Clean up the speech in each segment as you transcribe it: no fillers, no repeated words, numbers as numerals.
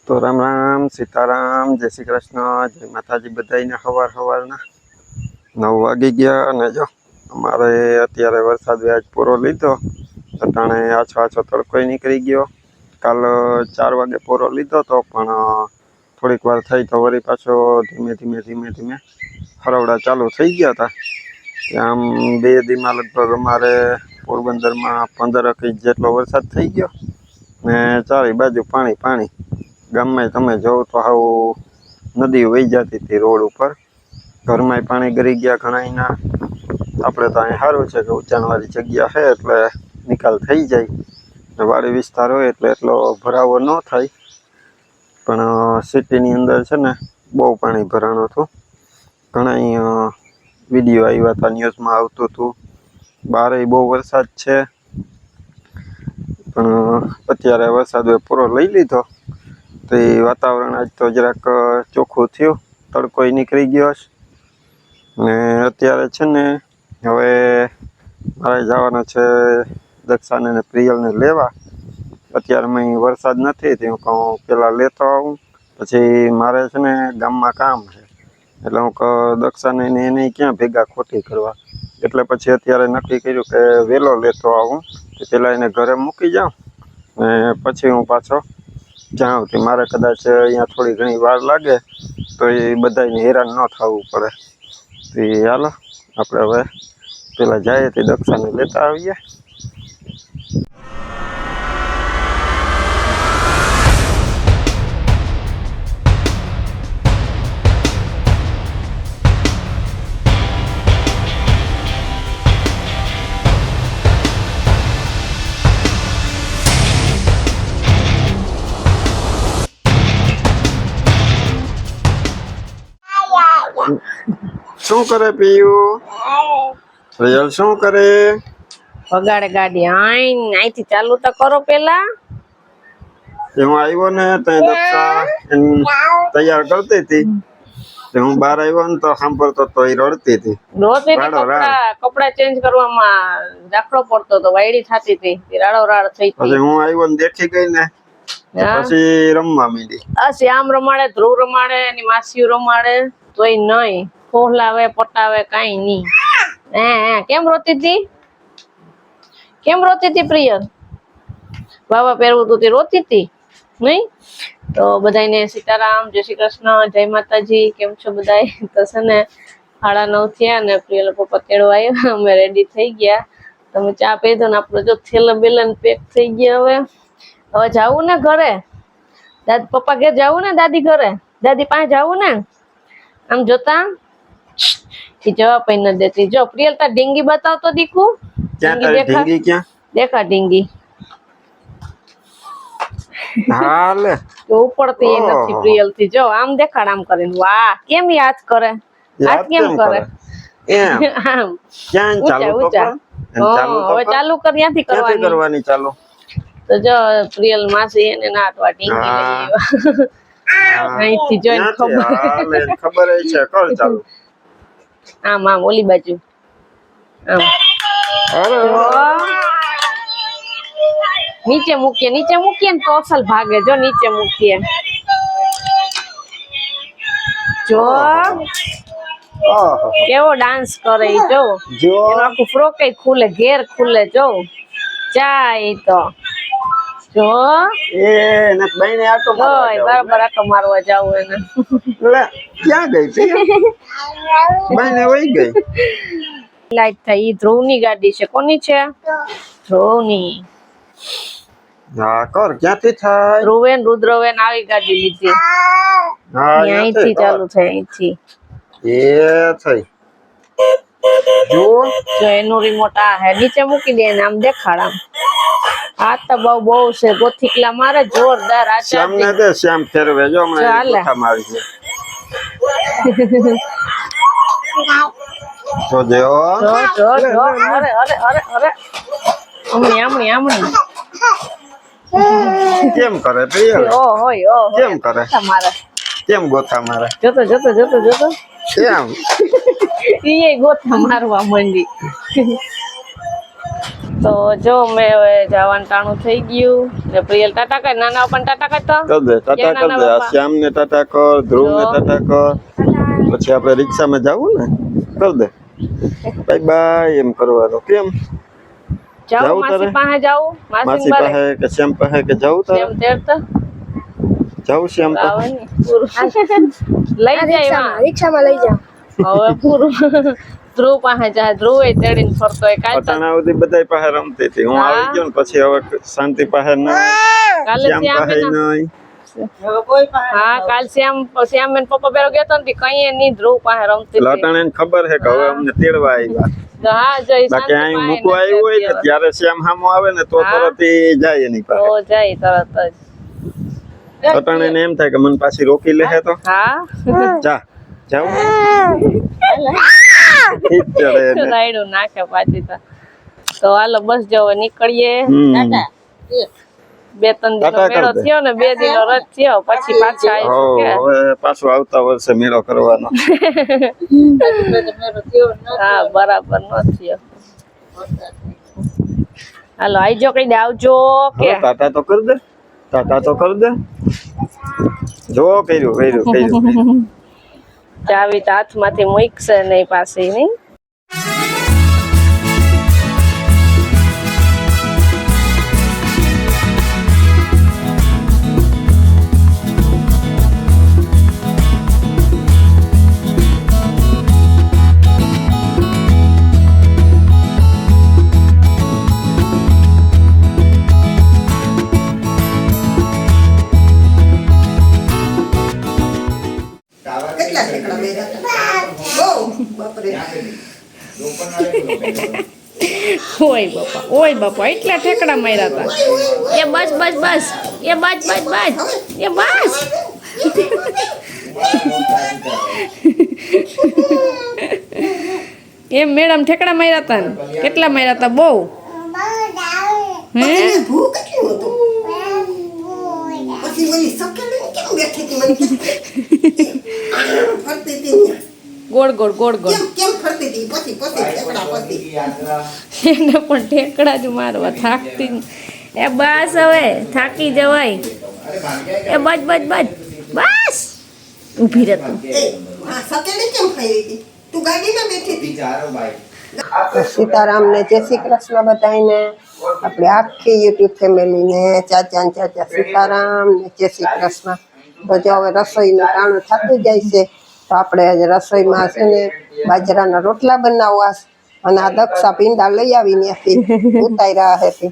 તો રામ રામ સીતારામ જય શ્રી કૃષ્ણ જય માતાજી બધાને સવારના 9 વાગી ગયા અને જો અમારે અત્યારે વરસાદ આજ પૂરો લીધો અટાણે આછો તડકો નીકળી ગયો કાલ 4 વાગે પૂરો લીધો તો પણ થોડીક વાર થઈ તો વળી પાછો ધીમે ધીમે હરવડા ચાલુ થઈ ગયા હતા આમ 2 દીમાં લગભગ અમારે પોરબંદરમાં 15 ઇંચ જેટલો વરસાદ થઈ ગયો ને ચારે બાજુ પાણી ગામમાં તમે જોવો તો હાવ નદી વહી જતી હતી રોડ ઉપર ઘરમાં પાણી ગરી ગયા ઘણાના આપણે તો અહીં સારું છે કે ઊંચાણવાળી જગ્યા છે એટલે નિકાલ થઈ જાય વાડી વિસ્તાર હોય એટલે એટલો ભરાવો ન થાય પણ સિટીની અંદર છે ને બહુ પાણી ભરાણું હતું ઘણા વિડીયો આવ્યા હતા ન્યૂઝમાં આવતું હતું બહારે બહુ વરસાદ છે પણ અત્યારે વરસાદ પૂરો લઈ લીધો તો એ વાતાવરણ આજ તો જરાક ચોખ્ખું થયું તડકો નીકળી ગયો છે ને અત્યારે છે ને હવે મારે જવાનું છે દક્ષાને ને પ્રિયલને લેવા અત્યારે મેં વરસાદ નથી તો હું કહું પહેલાં લેતો આવું પછી મારે છે ને ગામમાં કામ છે એટલે હું દક્ષાને એને ક્યાં ભેગા ખોટી કરવા એટલે પછી અત્યારે નક્કી કર્યું કે વહેલો લેતો આવું તો પહેલાં એને ઘરે મૂકી જાઉં ને પછી હું પાછો જાઉં કે મારે કદાચ અહીંયા થોડી ઘણી વાર લાગે તો એ બધાને હેરાન ન થવું પડે તો હાલો આપણે હવે પેલા જઈએ તો દક્ષાને લેતા આવીએ શું કરે પીયું રિયલ શું કરે વગાડે ગાડી અહીંથી ચાલુ તો કરો પેલા હું આવ્યો ને ત્યાં દક્ષા તૈયાર કરતી હતી હું બહાર આવ્યો ને તો સાંભળતો તો એ રડતી હતી કપડા ચેન્જ કરવામાં દાખલો પડતો તો વાયડી થતી હતી રાડો રાડ થઈ પછી હું આવ્યો ને દેખી ગઈ ને પછી રમવા માંડી શ્યામ રમાડે ધ્રુવ રમાડે એની માસીઓ રમાડે તોય નહીં ફોહલાવે પટાવે કઈ નહીં કેમ રોતી હતી પ્રિય બાબા પહેરવું તું તે રોતી હતી નહીં તો બધાને સીતારામ જય શ્રી કૃષ્ણ જય માતાજી કેમ છો બધા તો છે ને 9:30 થયા ને પ્રિયલ પપ્પા તેડવા આવ્યા અમે રેડી થઈ ગયા તમે ચા પીધો ને આપણો જો થેલા બેલન પેક થઈ ગયા હવે જાવું ને ઘરે પપ્પા ઘેર જાવું ને દાદી ઘરે દાદી પાસે જાવું ને આમ જોતા જવાબ પણ ન દેતી જો પ્રિયલ તાર ઢીંગી બતાવતો દીકુ દેખા ઢીંગી હાલે તો ઉપડતી એ નથી પ્રિયલ થી જો આમ દેખાડ આમ કરીને વાહ કેમ યાદ કરે હાથ કેમ કરે આમ ક્યાં ચાલુ હવે ચાલુ કર ત્યાંથી કરવાની ચાલુ તો જો પ્રિયલ માસી એને નાટવા ઢીંગી લઈ આવ્યા અહીંથી જોઈને ખબર છે કર ચાલુ આમ ઓલી બાજુ આમ નીચે મૂકીએ ને તો અસલ ભાગે જો નીચે મૂકીએ જો કેવો ડાન્સ કરે જો એનું આખું ફ્રોક ખુલે ઘેર ખુલે જો જાય તો જો બરાબર આટો મારવા જાવ એને ક્યાં ગઈ બાઈને વહી ગઈ લાઈટ થઈ ધ્રુવ ની ગાડી છે કોની છે ધ્રુવ ની હા કર ક્યાંથી થાય ધ્રુવેન રુદ્રવેન આવી ગાડી લીધી અહીંથી ચાલુ થાય અહીંથી એ થઈ જો એનું રિમોટ આ હે નીચે મૂકી દે ને આમ દેખાડ આમ આ તો બહુ છે ગોથીકલા મારે જોરદાર આ શ્યામ ને દે શ્યામ ફેરવે જો હમણાં ગોથા મારી છે તો જો અરે આમણી કેમ કરે પ્રિયલ કેમ કરે તમારે કેમ ગોથા મારે જોતો કેમ એ ગોથા મારવા માંડી તો જો મેં હવે જવાનું ટાણું થઈ ગયું ને પ્રિયલ ટાટા કર નાના પણ ટાટા કરતો કર દે ટાટા કર દે આ શ્યામ ને ટાટા કર ધ્રુવ ને ટાટા કર પછી આપણે રિક્ષામાં જાવું ને કર દે બાય બાય એમ કરવાનું કેમ જાઉં માસી પાસે જાઉં માસી પાસે કે શ્યામ પાસે કે જાવું તારે એમ તેરતા જાવું શ્યામ પાસે લઈ જાય રિક્ષામાં લઈ જાવ હવે પૂરું ધ્રુવ પાસે જાય ધ્રુવ એ તેડીને ફરતો હોય કાલ પટાણા સુધી બધા પાસે રમતી હતી હું આવી ગયો ને પછી હવે શાંતિ પાસે ન કાલે શ્યામ પાસે નહીં હા કાલ શ્યામ બેન પપ્પા બેરો ગયો તો ને કઈ નહીં ધ્રુવ પાસે રમતી હતી. લટાણે ખબર છે કે હવે અમને તેડવા આવ્યા તો હા જઈ બાકી અહીં મૂકવા આવ્યું હોય ને ત્યારે શ્યામ સામો આવે ને તો તરત ઈ જાય એની પાસે તો જાય તરત જ લટાણે ને એમ થાય કે મને પાછી રોકી લે તો હા જા જાવ ઠીક છે રે એને. રાયડું નાખે પાછી તો હાલો બસ જો હવે નીકળીએ બે ત્રણ દિનો ટાટા મેળો કરી દે. થયો ને 2 દિનો રદ થયો પછી પાછા આવીશું કે હવે પાછું આવતા વર્ષે મેળો કરવાનો હા બરાબર નો થયો હાલો આઈજો કઈ દે આવજો કે હવે ટાટા તો કર દે ટાટા તો કર દે જો કર્યું ચાવી તો હાથમાંથી મૂકશે નહીં પાછી નહીં કેટલા ઠેકડા મેર્યા હતા બહુ બાપરે ઓય બાપા એટલા ઠેકડા માર્યા હતા એ બસ એ બસ એ બસ એમ મેડમ ઠેકડા માર્યા હતા ને કેટલા માર્યા હતા બહુ હે ભૂખ કેટલી હતું પછી ઓલી સકેલી કેમ બેઠી હતી મને ફરતી હતી ગોળ કેમ ફરતી હતી પછી ઠેકડા પછી એને પણ ઠેકડા જ મારવા થાકતી એ બસ હવે થાકી જવાય એ બસ ઊભી રહેતું હા સકેલી કેમ ફરી હતી તું ગાડીમાં બેઠી હતી સીતારામ ને જય શ્રી કૃષ્ણ બધાને આપણે આખી યુટ્યુબ ફેમિલીને ચાચા ને ચાચા સીતારામ ને જય શ્રી કૃષ્ણ તો જો હવે રસોઈનું ટાણું થતું જાય છે તો આપણે આજે રસોઈમાં છે ને બાજરાના રોટલા બનાવવા અને આ દક્ષા પીંડા લઈ આવીને ત્યાંથી ઉતાર્યા હતી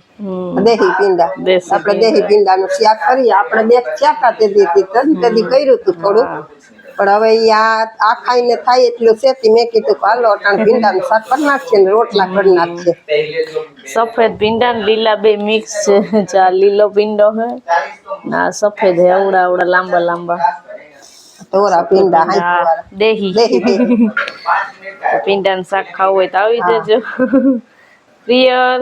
દેહી પીંડા આપણે દેહી પીંડાનું શાક કરીએ આપણે બે ચાકા તેદી કર્યું હતું થોડું પણ હવે આ ખાઈને થાય એટલું સેતી મેં કીધું કે હાલો અટાણ ભીંડાનું શાક કરી નાખીએ ને રોટલા કરી નાખીએ સફેદ ભીંડા ને લીલા બે મિક્સ છે જા લીલો ભીંડો હે ના સફેદ હે અવડા લાંબા તોરા ભીંડા દેહી ભીંડા નું શાક ખાવું હોય તો આવી જજો પ્રિયલ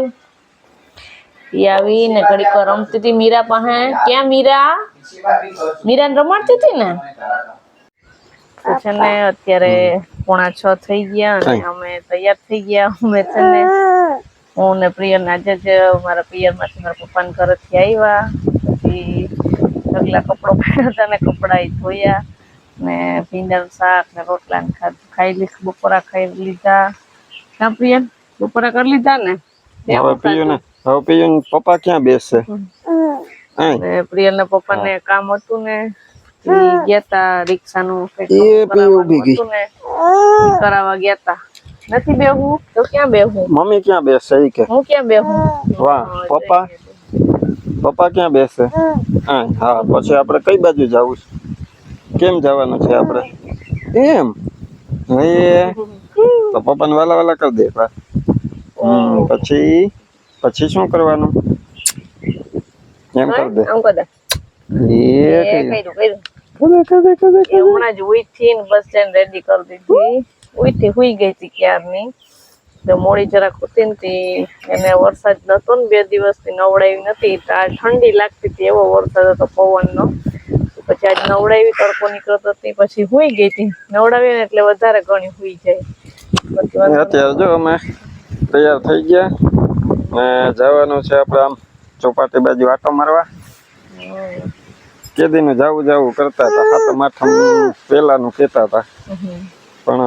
ઈ આવી ને ઘડીક વાર રમતી હતી મીરા પાસે ક્યાં મીરા ને રમાડતી હતી ને છે ને અત્યારે 5:45 થઈ ગયા અને અમે તૈયાર થઈ ગયા અમે છે ને હું ને પ્રિયલ આજે જ મારા પિયરમાંથી મારા પપ્પાના ઘરેથી આવ્યા પછી ઢગલા કપડો પહેર્યા હતા ને કપડા ધોયા ને ભીંડાનું શાક ને રોટલા ને ખાઈ લીધું બપોરા ખાઈ લીધા ક્યાં પ્રિયલ બપોરા કરી લીધા ને હવે પીયું પપ્પા ક્યાં બેસશે ને પ્રિયલ ના પપ્પા ને કામ હતું ને ગયા તા રિક્ષાનું કરાવવા ગયા તા નથી બેહું તો ક્યાં બેહું મમ્મી ક્યાં બેસે ઈ કે હું ક્યાં બેહું વાહ પપ્પા ક્યાં બેસે હા પછી આપણે કઈ બાજુ જવું છે કેમ જવાનું છે આપણે એમ તો પપ્પાને વાલા કરી દે પછી શું કરવાનું એમ કરી દે હમણાં જ ઉઠી ને બસ સ્ટેન્ડ રેડી કરી દીધી હુઈ ગઈ હતી ક્યારની તો મોડી જરાક હતી ને એને વરસાદ નતો ને 2 દિવસથી નવડાવી નથી ઠંડી લાગતી હતી એવો વરસાદ હતો પવનનો પછી આજ નવડાવી તડકો નીકળતો હતી પછી હુઈ ગઈ હતી નવડાવી ને એટલે વધારે ઘણી હુઈ જાય અત્યારે જો અમે તૈયાર થઈ ગયા ને જવાનું છે આપણે આમ ચોપાટી બાજુ આટો મારવા. કેદીનું જવું કરતા હતા, સાતમ આઠમ પહેલાનું કહેતા હતા, પણ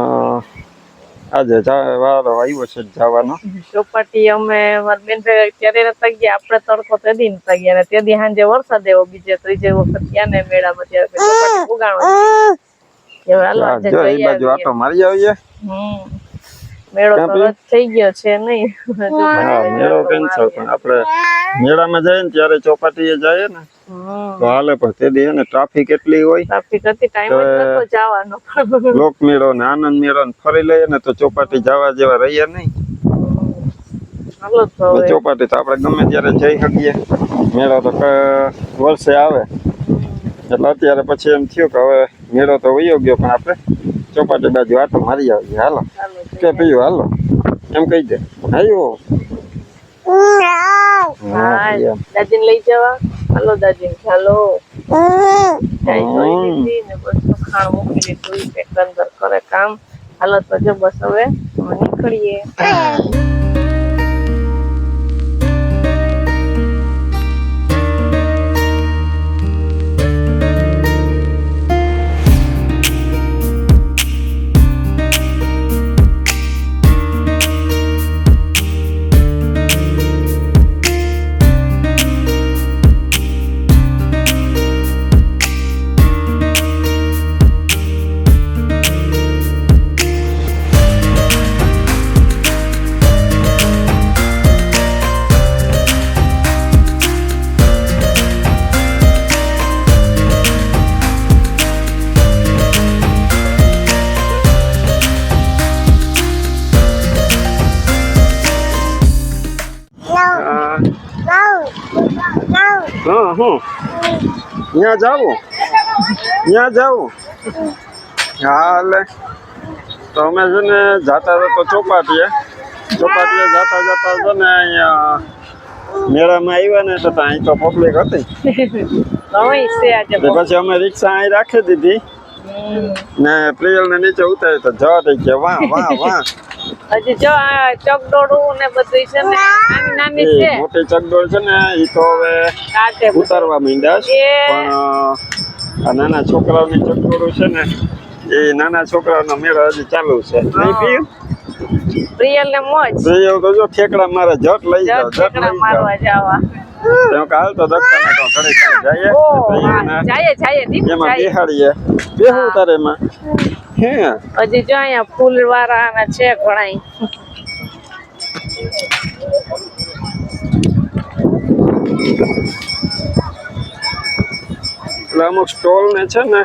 આજે વારો આવ્યો છે જવાનો. ચોપાટી અમે મારી બેન ત્યારે નતા ગયા, આપણે તડકો તેદી નતા ગયા, ને તેદી સાંજે વરસાદ એવો બીજે ત્રીજે વખત ગયા ને મેળામાં ત્યારે ચોપાટી ઉગાણો હવે હાલો આજે જો એ જઈ બાજુ આટો આવીએ. મારી આવીએ. મેળો તો રદ થઈ ગયો છે નહીં. હા, મેળો કેન્સલ, પણ આપણે મેળામાં જઈએ ને ત્યારે ચોપાટીએ જઈએ ને તો હાલે, પણ તેદી ને ટ્રાફિક એટલી હોય, ટ્રાફિક હતી, ટાઈમ જ નતો જવાનો. લોક મેળો ને આનંદ મેળો ને ફરી લઈએ ને તો ચોપાટી જવા જેવા રહીએ નહીં. હાલો તો હવે ચોપાટી તો આપણે ગમે ત્યારે જઈ શકીએ. મેળો તો વર્ષે આવે એટલે અત્યારે પછી એમ થયું કે હવે મેળો તો વયો ગયો, પણ આપણે ચોપાટી બાજુ આટો મારી આવીએ. હાલો કે પીયું, હાલો એમ કહી દે. આયો દાદી લઈ જવા. હાલો દાદી, હાલો. ચાય જોઈ લીધી ને બસ ખાણ મૂકી દીધું, પેક અંદર કરે કામ. હાલો તો જો બસ હવે અમે નીકળીએ. ત્યાં જાવું હાલે. તો અમે છે ને જાતા હતા તો ચોપાટીએ જાતા છે ને અહીંયા મેળામાં આવ્યા ને તો અહીં તો પબ્લિક હતી, પછી અમે રિક્ષા અહીં રાખી દીધી ને પ્રિયલ ને નીચે ઉતારી તો જવા દઈ ગયા. વાહ વાહ વાહ. હજી જો આ ચકડોળું ને બધું છે ને નાની છે, મોટી ચકડોળ છે ને એ તો હવે ઉતારવા માંડ્યા છે, પણ આ નાના છોકરાઓની ચકડોળું છે ને એ નાના છોકરાઓનો મેળો હજી ચાલુ છે. નહીં પીયું? પ્રિયલ ને મોજ. પ્રિયલ તો જો ઠેકડા મારે જટ લઈ જાવ, ઠેકડા મારવા જાવા. કાલ તો દક્ષાને તો ઘરે જઈએ, એમાં બિહાડીએ. બેહું તારે એમાં હે. હજી જો અહીંયા ફૂલ વાળા છે ઘણા. એટલે અમુક સ્ટોલ ને છે ને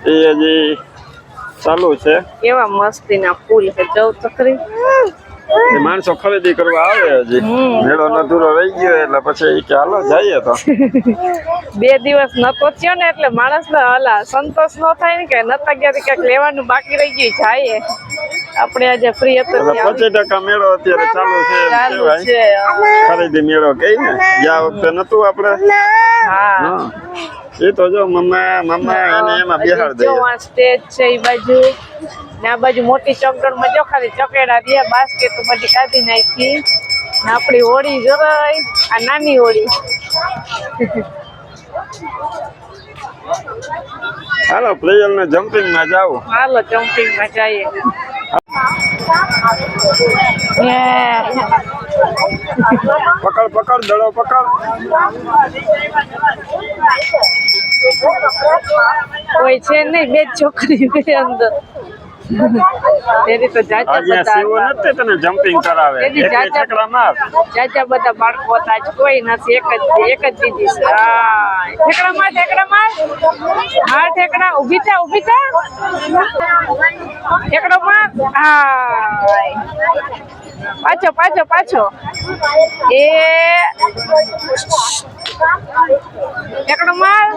એ હજી ચાલુ છે. કેવા મસ્તી ના ફૂલ છે, જવ તો ખરી. માણસો ખરીદી કરવા આવે, હજી મેળો અધૂરો રહી ગયો એટલે પછી કે હાલો જઈએ. તો 2 દિવસ નતો થયો ને એટલે માણસ ને હલા સંતોષ નો થાય ને કે નતા ગયા કઈક લેવાનું બાકી રહી ગયું. જાય આપણે આજે ફ્રી હતો 25% મેળો અત્યારે ચાલુ છે. ખરીદી મેળો કઈ ને ગયા વખતે નતું આપણે. હા એ તો જો મમ્મા એને એમાં બિહાડ દે. સ્ટેજ છે એ બાજુ ને આ બાજુ મોટી ચકડોળ માં જો ખાલી ચકેડા દે, બાસ્કેટ બધી કાઢી નાખી ને આપણી હોળી જરાય આ નાની હોળી. હાલો પ્લેયર ને જમ્પિંગ માં જાવ. હાલો જમ્પિંગ માં જઈએ. પકડ દડો પકડ. કોઈ છે નહીં, 2 છોકરી અંદર. તેરી તો જાજા બધા તને જમ્પિંગ કરાવે. જાજા બધા બાળકો હતા, આજ કોઈ નથી, એક જ દીદી છે. ઠેકડા માર. હા ઠેકડા, ઊભી થા. ઠેકડો માર. હા પાછો. એ ઠેકડો માર.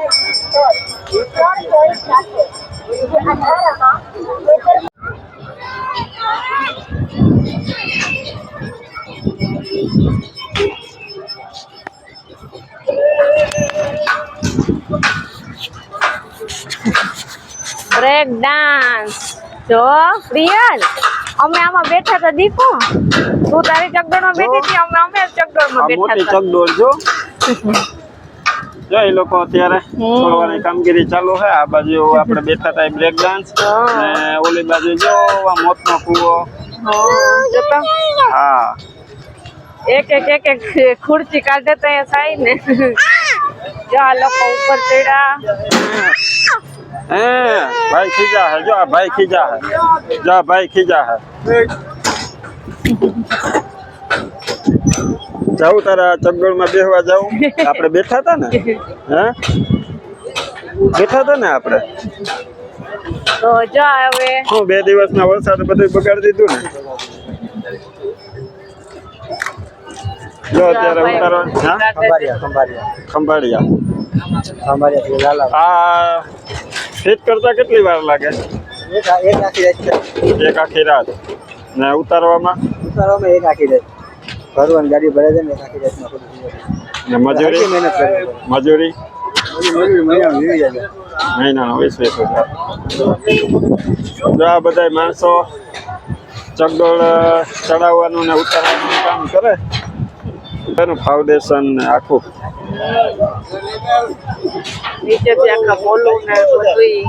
બ્રેક ડાન્સ જો પ્રિયલ અમે આમાં બેઠા હતા દીપો, તું તારી ચકડોળમાં બેઠી હતી, અમે ચકડોળમાં આ બેઠા મોટી હતા. ચકડોળ જો એ લોકો અત્યારે છોડવાની કામગીરી ચાલુ છે. આ બાજુ આપણે બેઠા હતા બ્રેક ડાન્સ, અને ઓલી બાજુ જો આ મોતનો કૂવો. હા એક ખુરચી કાઢે તો એ થાય ને. જો આ લોકો ઉપર ચડ્યા. હે ભાઈ ખીજા હે, જો આ ભાઈ ખીજા હે, જો આ ભાઈ ખીજા હે. જાઉં તારા ચકડોળમાં બેહવા જાઉં? આપણે બેઠા હતા ને, હે બેઠા હતા ને આપણે. તો જો હવે હું 2 દિવસના વરસાદ બધું બગાડી દીધું ને. જો અત્યારે ઉતારો. હા ખંભાળિયા. આ ફિટ કરતા કેટલી વાર લાગે? એક આખી રાત. ને ઉતારવામાં એક આખી રાત. ભરવાની ગાડી ભરે છે ને, એક આખી રાતમાં ને મજૂરી મજૂરી મહિનાનો મહિનાનો 20,000. જો આ બધા માણસો ચકડોળ ચડાવવાનું ને ઉતારવાનું કામ કરે, એનું ફાઉન્ડેશન ને આખું નીચેથી આખા બોલું ને બધું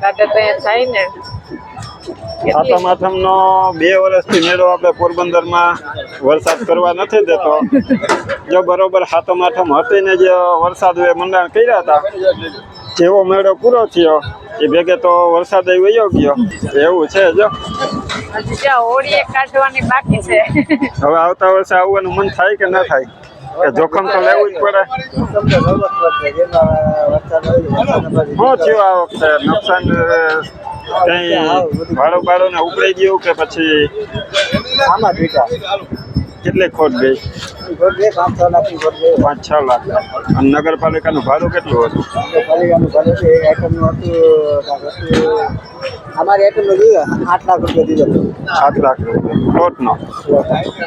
કાઢે તો એ થાય ને. સાતમ આઠમનો 2 વર્ષથી મેળો આપણે પોરબંદરમાં વરસાદ કરવા નથી દેતો. જો બરોબર સાતમ આઠમ હતી ને જે વરસાદ મંડાણ કર્યા હતા, જેવો મેળો પૂરો થયો એ ભેગે તો વરસાદ વયો ગયો. એવું છે. જો હજી જ્યાં હોળીએ કાઢવાની બાકી છે. હવે આવતા વર્ષે આવવાનું મન થાય કે ન થાય? કે જોખમ તો લેવું જ પડે. શું થયું આ વખતે? નુકસાન કઈ ભાડું ને ઉપડી ગયું કે પછી આમાં બીટા કેટલી ખોટ ગઈ? 5-6 લાખની ખોટ ગઈ. 5-6 લાખ. અને નગરપાલિકાનું ભાડું કેટલું હતું? નગરપાલિકાનું ભાડું છે એક આઈટમનું હતું. અમારી આઈટમનું જોયું 8 લાખ રૂપિયા દીધો. 7 લાખ રૂપિયા ખોટનો.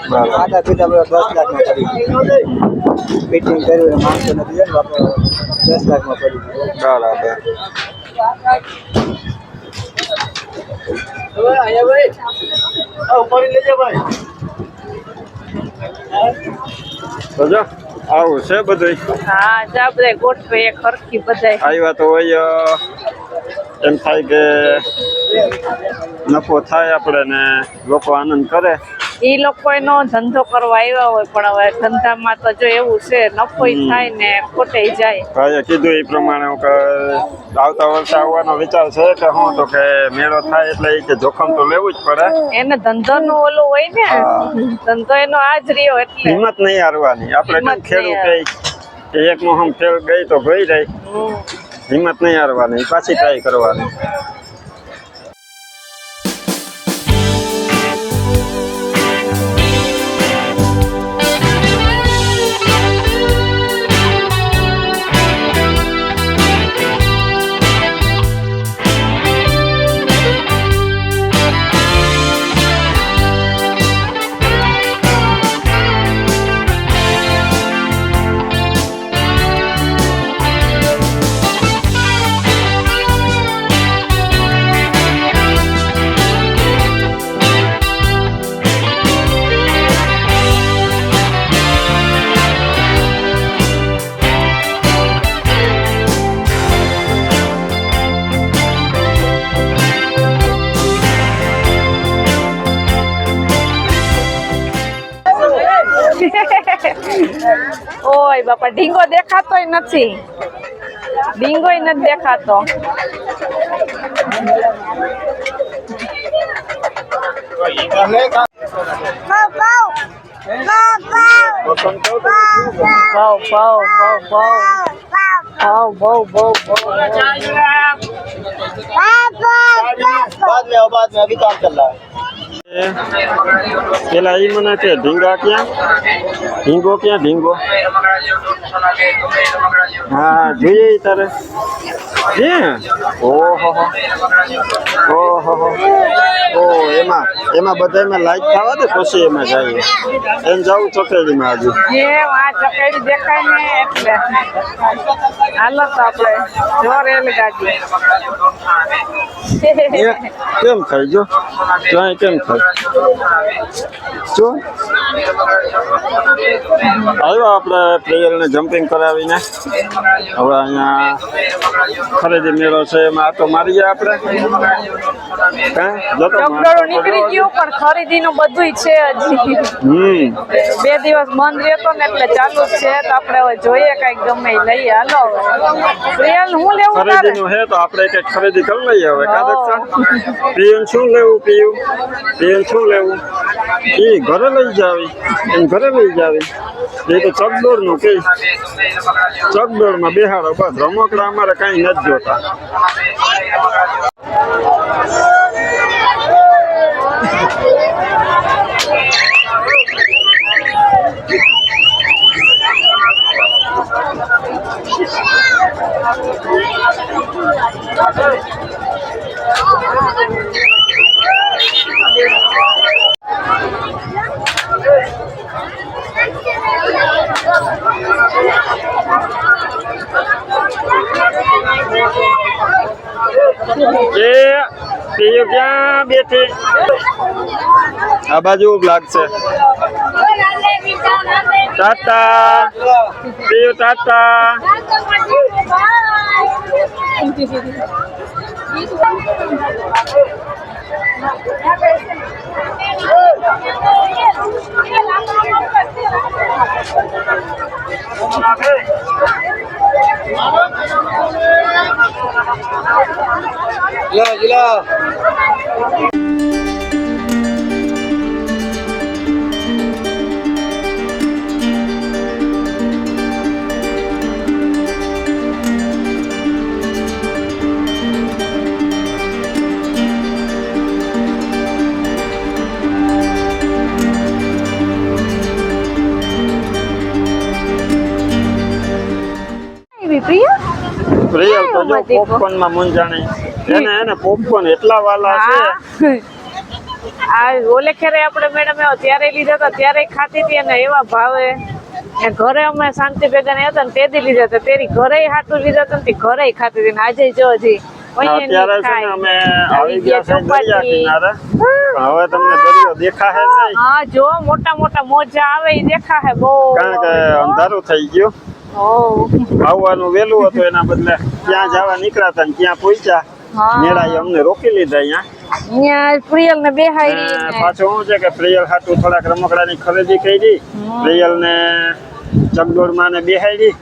બરાબર. આટા પીટા 10 લાખમાં પડી ગયું. ફિટિંગ કર્યું માણસો નથી જાય ને બાપા, 10 લાખમાં પડી ગયું. બરાબર. તો જો આવું છે બધું. હા જા બધા ગોઠવે એક હરખી બધાય. આવ્યા તો હોય એમ થાય કે નફો થાય આપણે ને લોકો આનંદ કરે. એ લોકો એનો ધંધો કરવા આવ્યા હોય, પણ હવે ધંધામાં તો જો એવું છે નફોય થાય ને ખોટાઈ જાય. ભાઈએ કીધું એ પ્રમાણે હું કે આવતા વર્ષે આવવાનો વિચાર છે કે હું તો કે મેળો થાય એટલે કે જોખમ તો લેવું જ પડે. એને ધંધાનું ઓલું હોય ને, ધંધો એનો આ જ રહ્યો એટલે હિંમત નહીં હારવાની. આપણે હિંમત ખેડૂત નહીં કે એક મોહમ ફેર ગઈ તો ભઈ રહી. હિંમત નહીં હારવાની, પાછી ટ્રાય કરવાની. ઓય બાપા, ઢીંગો દેખાતોય નથી. ઢીંગોય નથી દેખાતો. बाद में अभी काम चल रहा है. પેલા ઈ મને કે ઢીંગા ક્યાં? ઢીંગો ક્યાં? ઢીંગો હા જોઈએ તારે. ઓહો ઓ એમાં બધામાં લાઈટ થવા દે પછી એમાં જાય. એમ જાવું ચકેડીમાં હજુ. આ ચકેડી દેખાય ને એટલે હાલો તો આપણે જો રેલગાડી. કેમ થાય? જો કેમ થાય? શું આવ્યો આપણે પ્લેયરને જમ્પિંગ કરાવીને હવે અહીંયા ખરીદી મેળો છે એમાં આટો મારીએ આપણે ચકડોળો નીકળી ગયું પણ ખરીદીનું બધુંય છે હજી 2 દિવસ બંધ રહેતો ને એટલે ચાલુ જ છે તો આપણે હવે જોઈએ કઈક ગમે ઈ લઈએ હાલો પ્રિયલ હું લેવું તારે ખરીદીનું હે તો આપણે કઈક ખરીદી કરી લઈએ હવે કાદક પ્રિયન શું લેવું પ્રિયન શું લેવું એ ઘરે લઈ જાવી એમ ઘરે લઈ જાવી એ તો ચકડોળ નું કે ચકડોળ માં બેહાડો બસ રમકડા અમારે કઈ નથી જોતા પીયું ક્યાં બેઠી આ બાજુ લાગશે ટાટા પીયું ટાટા પ્રિયલ તો જો પોપકોર્ન માં મૂંઝાણી એને પોપકોર્ન એટલા વાલા છે આ ઓલે ખેરે આપણે મેડમ આવ્યો ત્યારે લીધા હતા ત્યારે ખાતી હતી અને એવા ભાવે એ ઘરે અમે શાંતિ ભેગા ને હતા ને તેદી લીધા હતા તેરી ઘરે હાટું લીધા હતા ને ઘરે ખાતી હતી ને આજે જો હજી અત્યારે છે ને અમે આવી ગયા છે દરિયા કિનારે હવે તમને દરિયો દેખાશે નહીં હા જો મોટા મોટા મોજા આવે ઈ દેખાશે બહુ કારણ કે અંધારું થઈ ગયું આવવાનું વેલું હતું એના બદલે ક્યાં જવા નીકળ્યા હતા ને ક્યાં પહોંચ્યા મેળાએ અમને રોકી લીધા અહીંયા પ્રિયલ ને બેહાડી પાછું શું છે કે પ્રિયલ હાટું થોડાક રમકડાની ખરીદી કરી પ્રિયલ ને ચકડોળ માં ને બેહાડી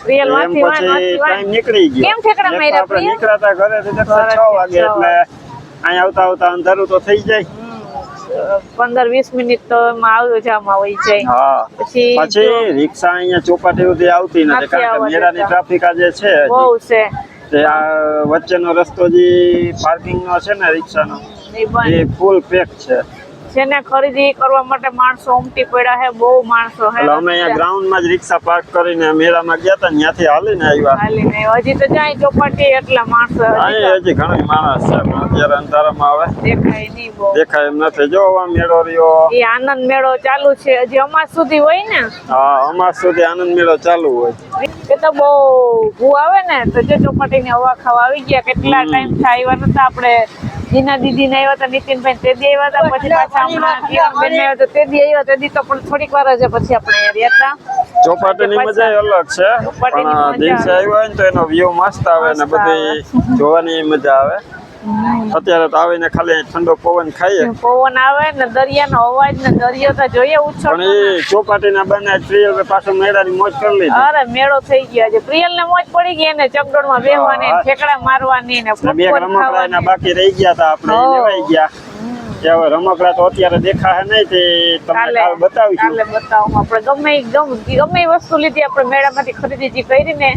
પ્રિયલ એમ પછી ટાઈમ નીકળી ગયો કેમ ઠેકડા માર્યા આપણે નીકળ્યા ઘરે 6 વાગે એટલે અહીંયા આવતા આવતા અંધારું તો થઈ જાય 15-20 મિનિટ તો એમાં આવ્યો જામાં હોય જાય પછી રિક્ષા અહીંયા ચોપાટી સુધી આવતી નથી કારણ કે મેળાની ટ્રાફિક આજે છે બહુ છે તે આ વચ્ચેનો રસ્તો જે પાર્કિંગ નો છે ને રિક્ષાનો એ ફૂલ પેક છે ને ખરીદી કરવા માટે માણસો ઉમટી પડ્યા છે બહુ માણસો છે એટલે અમે અહીંયા ગ્રાઉન્ડ માં જ રિક્ષા પાર્ક કરીને મેળામાં ગયા હતા ત્યાંથી હાલીને આવ્યા હજી તો જાય ચોપાટી એટલા માણસો હજી ઘણા માણસ છે પણ અત્યારે અંધારામાં આવે દેખાય નહીં બહુ દેખાય એમ નથી જો મેળો રહ્યો એ આનંદ મેળો ચાલુ છે હજી અમાસ સુધી હોય ને હા અમાસ સુધી આનંદ મેળો ચાલુ હોય એ તો બહુ ભૂ આવે ને તો જો ચોપાટી ની હવા ખાવા આવી ગયા કેટલા ટાઈમ થી આવ્યા નતા આપણે જીના દીદી ને આવ્યા હતા નીતિનભાઈ તે દી આવ્યા હતા પછી પાછા હમણાં કિરણબેન ને આવ્યા તે દી આવ્યા તે દી તો પણ થોડીક વાર જ પછી આપણે રહ્યા હતા ચોપાટીની મજા અલગ છે પણ દિવસે આવ્યા હોય ને તો એનો વ્યૂ મસ્ત આવે ને બધી જોવાની મજા આવે અત્યારે તો આવીને ખાલી ઠંડો પવન ખાઈએ પવન આવે ને દરિયાનો અવાજ ને દરિયો તો જોઈએ ઉછળ પણ એ ચોપાટીના બને પ્રિયલ પાછો મેળાની મોજ કરી લીધી અરે મેળો થઈ ગયો છે પ્રિયલ ને મોજ પડી ગઈ ને ચકડોળમાં બેહવાની ઠેકડા મારવાની ને બે રમકડા એના બાકી રહી ગયા હતા આપણે લેવાઈ ગયા કે હવે રમકડા તો અત્યારે દેખાશે નહીં તે તમને કાલ બતાવીશું કાલે બતાવું આપણે ગમે વસ્તુ લીધી આપણે મેળામાંથી ખરીદી જે કરી ને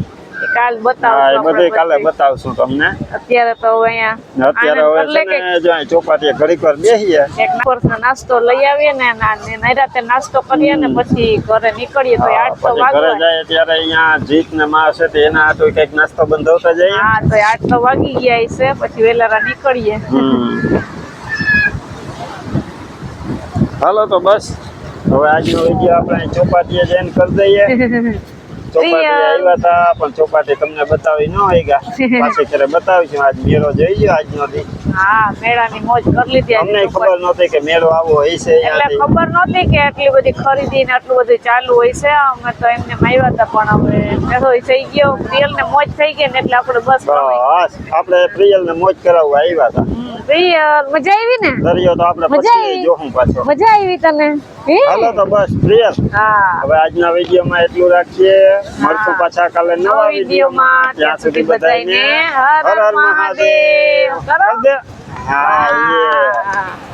કાલ બતાવશું બધે કાલે બતાવશું તમને અત્યારે તો અહીંયા અત્યારે હવે છે ને જો ચોપાટીએ ઘડીક વાર બેસીએ એક વર્ષનો નાસ્તો લઈ આવીએ ને રાતે નાસ્તો કરીએ ને પછી ઘરે નીકળીએ તો 8 તો વાગે ઘરે જાય ત્યારે અહીંયા જીત ને માં છે એના હાટુ કઈક નાસ્તો બંધાવતા જઈએ હા તો 8 તો વાગી ગયા છે પછી વેલારા નીકળીએ હાલો તો બસ હવે આજનો વિડીયો આપણે ચોપાટીએ જઈને કરી દઈએ ચોપાટી આવ્યા હતા પણ ચોપાટી તમને બતાવી ન હોય ગયા પાછી ત્યારે બતાવીશું આજ મેળો જોઈ ગયો આજનો દી હા મેળાની મોજ કરી લીધી આજે અમને ખબર નહોતી કે મેળો આવો હોય છે એટલે અહીંયાથી. ખબર નહોતી કે આટલી બધી ખરીદી ને આટલું બધું ચાલુ હોય છે અમે તો એમને આવ્યા હતા પણ હવે મેળો થઈ ગયો પ્રિયલ ને મોજ થઈ ગઈ ને એટલે આપણે બસ બસ આપણે પ્રિયલ ને મોજ કરાવવા આવ્યા હતા પ્રિયલ મજા આવી ને દરિયો તો આપણે મજા પછી આવી? જોહું પાછો મજા આવી તને હે? હાલો તો બસ પ્રિયલ હા હવે આજના વિડીયોમાં એટલું રાખીએ મળશું પાછા કાલે નવા વિડીયોમાં ત્યાં સુધી બધાને હર હર મહાદેવ કરો. કર દે. હા, yeah. હા